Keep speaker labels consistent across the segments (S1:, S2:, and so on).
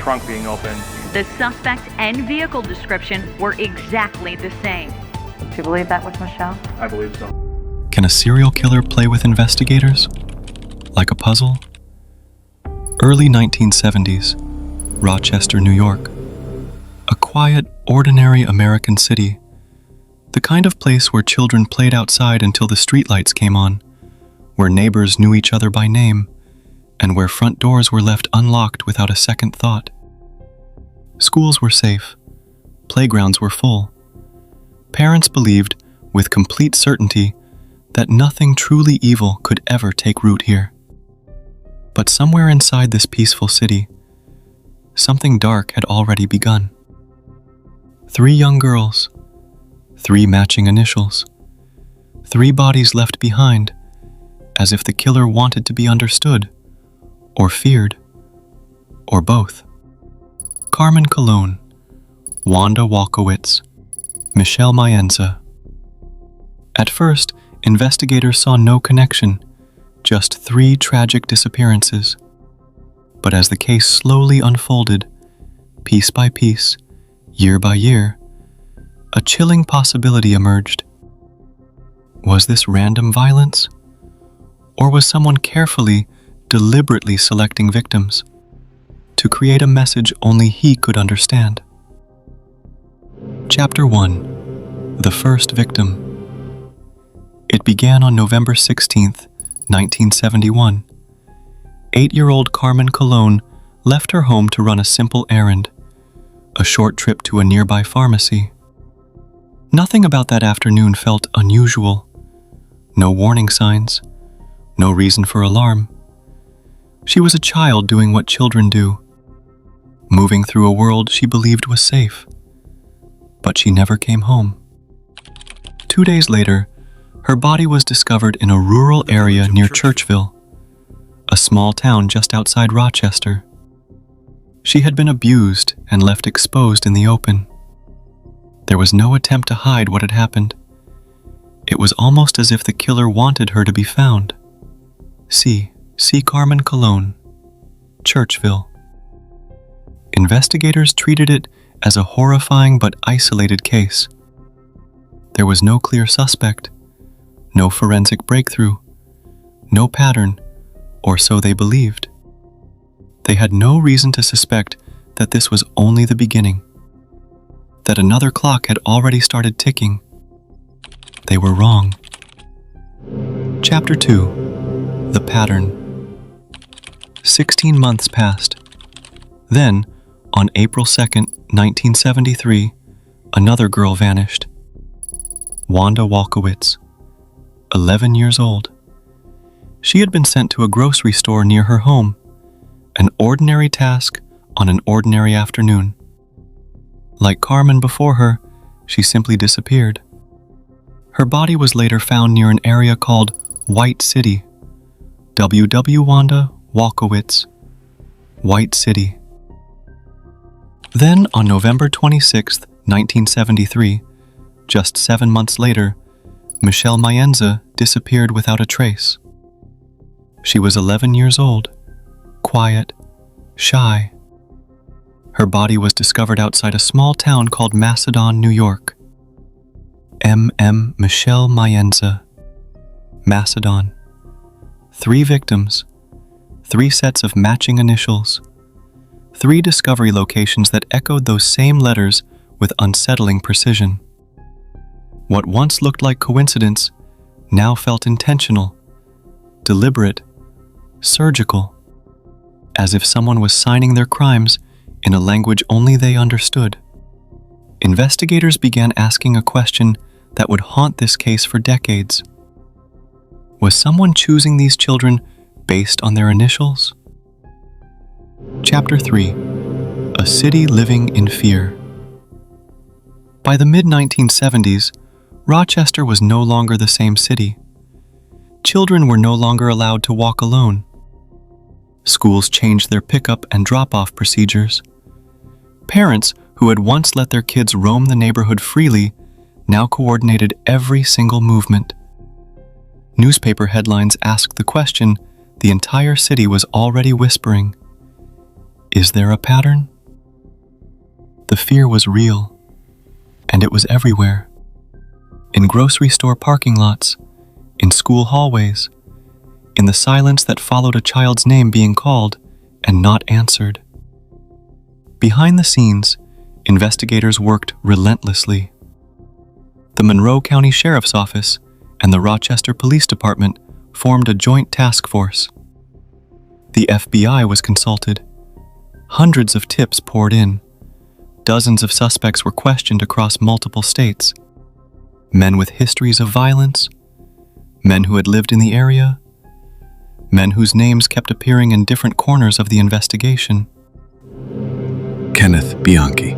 S1: trunk being opened.
S2: The suspect and vehicle description were exactly the same.
S3: Do you believe that was Michelle?
S1: I believe so.
S4: Can a serial killer play with investigators? Like a puzzle? Early 1970s, Rochester, New York. A quiet, ordinary American city. The kind of place where children played outside until the streetlights came on, where neighbors knew each other by name, and where front doors were left unlocked without a second thought. Schools were safe. Playgrounds were full. Parents believed, with complete certainty, that nothing truly evil could ever take root here. But somewhere inside this peaceful city, something dark had already begun. 3 young girls, 3 matching initials, 3 bodies left behind, as if the killer wanted to be understood, or feared, or both. Carmen Colon, Wanda Walkowicz, Michelle Maenza. At first, investigators saw no connection, just 3 tragic disappearances. But as the case slowly unfolded, piece by piece, year by year, a chilling possibility emerged. Was this random violence? Or was someone carefully, deliberately selecting victims to create a message only he could understand? Chapter 1. The First Victim. It began on November 16th, 1971. 8-year-old Carmen Colon left her home to run a simple errand, a short trip to a nearby pharmacy. Nothing about that afternoon felt unusual. No warning signs, no reason for alarm. She was a child doing what children do, moving through a world she believed was safe. But she never came home. 2 days later, her body was discovered in a rural area near Churchville, a small town just outside Rochester. She had been abused and left exposed in the open. There was no attempt to hide what had happened. It was almost as if the killer wanted her to be found. See Carmen Colon, Churchville. Investigators treated it as a horrifying but isolated case. There was no clear suspect, no forensic breakthrough, no pattern, or so they believed. They had no reason to suspect that this was only the beginning, that another clock had already started ticking. They were wrong. Chapter 2. The Pattern. 16 months passed. Then, on April 2nd, 1973, another girl vanished. Wanda Walkowicz, 11 years old. She had been sent to a grocery store near her home, an ordinary task on an ordinary afternoon. Like Carmen before her, she simply disappeared. Her body was later found near an area called White City. W.W. Wanda Walkowicz, White City. Then, on November 26, 1973, just 7 months later, Michelle Maenza disappeared without a trace. She was 11 years old, quiet, shy. Her body was discovered outside a small town called Macedon, New York. Michelle Maenza. Macedon. 3 victims, 3 sets of matching initials, 3 discovery locations that echoed those same letters with unsettling precision. What once looked like coincidence now felt intentional, deliberate, surgical, as if someone was signing their crimes in a language only they understood. Investigators began asking a question that would haunt this case for decades. Was someone choosing these children based on their initials? Chapter 3. A City Living in Fear. By the mid-1970s, Rochester was no longer the same city. Children were no longer allowed to walk alone. Schools changed their pickup and drop-off procedures. Parents who had once let their kids roam the neighborhood freely now coordinated every single movement. Newspaper headlines asked the question the entire city was already whispering. Is there a pattern? The fear was real, and it was everywhere. In grocery store parking lots, in school hallways, in the silence that followed a child's name being called and not answered. Behind the scenes, investigators worked relentlessly. The Monroe County Sheriff's Office and the Rochester Police Department formed a joint task force. The FBI was consulted. Hundreds of tips poured in. Dozens of suspects were questioned across multiple states. Men with histories of violence, men who had lived in the area, men whose names kept appearing in different corners of the investigation.
S1: Kenneth Bianchi.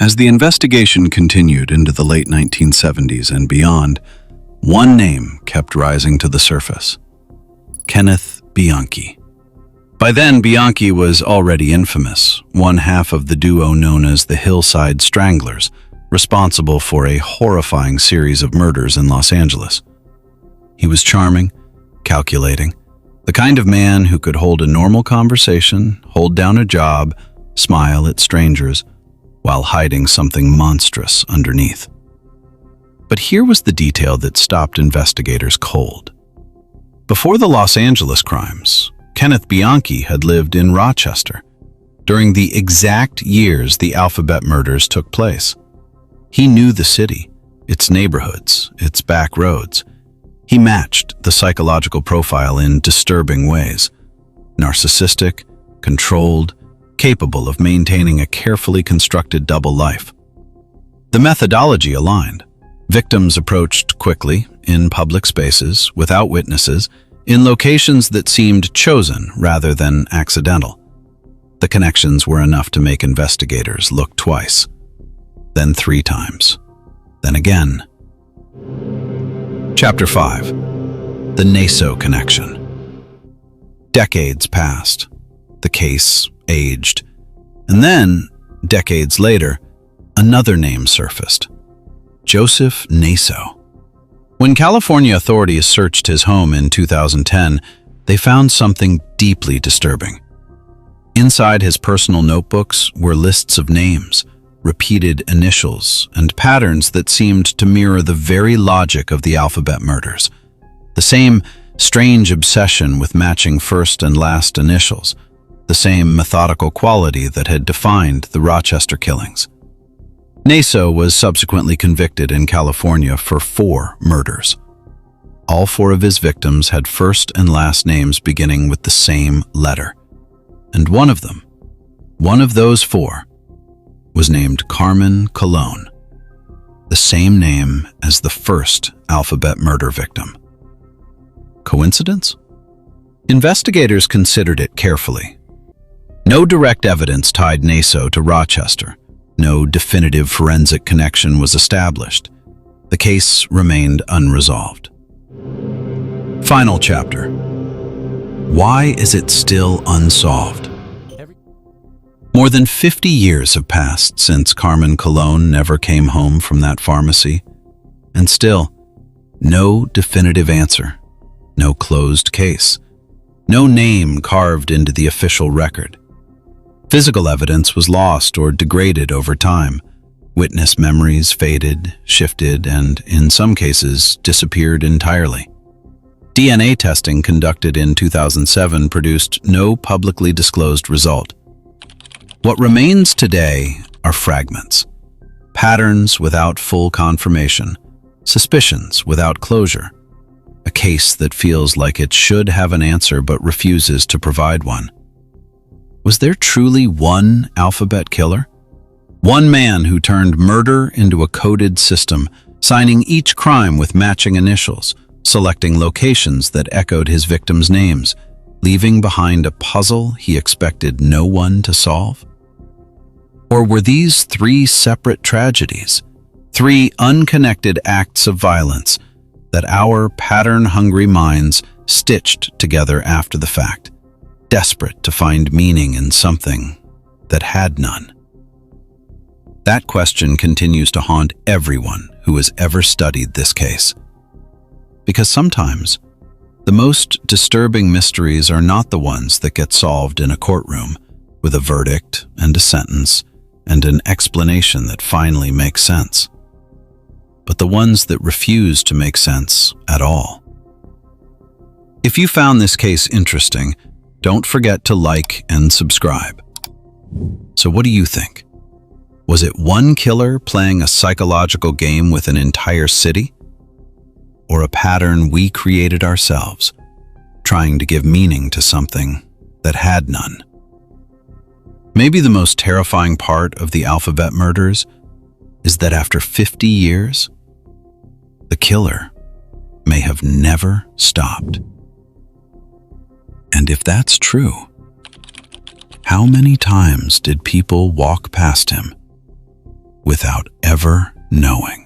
S1: As the investigation continued into the late 1970s and beyond, one name kept rising to the surface: Kenneth Bianchi. By then, Bianchi was already infamous, one half of the duo known as the Hillside Stranglers, responsible for a horrifying series of murders in Los Angeles. He was charming, calculating, the kind of man who could hold a normal conversation, hold down a job, smile at strangers, while hiding something monstrous underneath. But here was the detail that stopped investigators cold. Before the Los Angeles crimes, Kenneth Bianchi had lived in Rochester during the exact years the Alphabet murders took place. He knew the city, its neighborhoods, its back roads. He matched the psychological profile in disturbing ways: narcissistic, controlled, capable of maintaining a carefully constructed double life. The methodology aligned. Victims approached quickly, in public spaces, without witnesses, in locations that seemed chosen rather than accidental. The connections were enough to make investigators look twice, then 3 times, then again. Chapter 5. The Naso Connection. Decades passed. The case aged. And then, decades later, another name surfaced: Joseph Naso. When California authorities searched his home in 2010, they found something deeply disturbing. Inside his personal notebooks were lists of names, repeated initials, and patterns that seemed to mirror the very logic of the Alphabet murders. The same strange obsession with matching first and last initials, the same methodical quality that had defined the Rochester killings. Naso was subsequently convicted in California for 4 murders. All 4 of his victims had first and last names beginning with the same letter. And one of them, one of those 4, was named Carmen Colon, the same name as the first Alphabet murder victim. Coincidence? Investigators considered it carefully. No direct evidence tied Naso to Rochester. No definitive forensic connection was established. The case remained unresolved. Final chapter. Why is it still unsolved? More than 50 years have passed since Carmen Colon never came home from that pharmacy, and still, no definitive answer, no closed case, no name carved into the official record. Physical evidence was lost or degraded over time. Witness memories faded, shifted, and, in some cases, disappeared entirely. DNA testing conducted in 2007 produced no publicly disclosed result. What remains today are fragments, patterns without full confirmation, suspicions without closure, a case that feels like it should have an answer but refuses to provide one. Was there truly one Alphabet killer? One man who turned murder into a coded system, signing each crime with matching initials, selecting locations that echoed his victims' names, leaving behind a puzzle he expected no one to solve? Or were these 3 separate tragedies, 3 unconnected acts of violence that our pattern-hungry minds stitched together after the fact, desperate to find meaning in something that had none? That question continues to haunt everyone who has ever studied this case. Because sometimes, the most disturbing mysteries are not the ones that get solved in a courtroom with a verdict and a sentence, and an explanation that finally makes sense. But the ones that refuse to make sense at all. If you found this case interesting, don't forget to like and subscribe. So what do you think? Was it one killer playing a psychological game with an entire city? Or a pattern we created ourselves, trying to give meaning to something that had none? Maybe the most terrifying part of the Alphabet murders is that after 50 years, the killer may have never stopped. And if that's true, how many times did people walk past him without ever knowing?